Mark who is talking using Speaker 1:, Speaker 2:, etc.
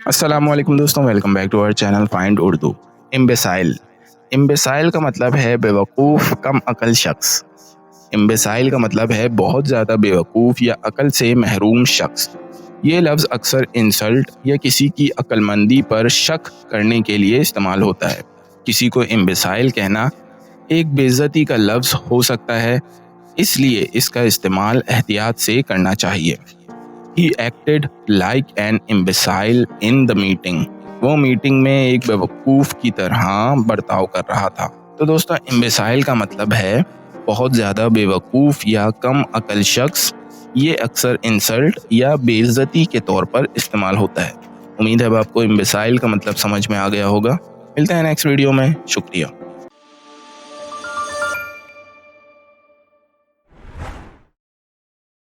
Speaker 1: السلام علیکم دوستوں، welcome back to our channel find Urdu. Imbecile کا مطلب ہے بیوقوف کم عقل شخص۔ امبیسائل کا مطلب ہے بہت زیادہ بیوقوف یا عقل سے محروم شخص۔ یہ لفظ اکثر انسلٹ یا کسی کی عقل مندی پر شک کرنے کے لیے استعمال ہوتا ہے۔ کسی کو امبیسائل کہنا ایک بے عزتی کا لفظ ہو سکتا ہے، اس لیے اس کا استعمال احتیاط سے کرنا چاہیے۔ He acted like an imbecile in the meeting۔ وہ میٹنگ میں ایک بیوقوف کی طرح برتاؤ کر رہا تھا۔ تو دوستو، امبیسائل کا مطلب ہے بہت زیادہ بیوقوف یا کم عقل شخص۔ یہ اکثر انسلٹ یا بے عزتی کے طور پر استعمال ہوتا ہے۔ امید ہے اب آپ کو امبیسائل کا مطلب سمجھ میں آ گیا ہوگا۔ ملتے ہیں نیکسٹ ویڈیو میں، شکریہ۔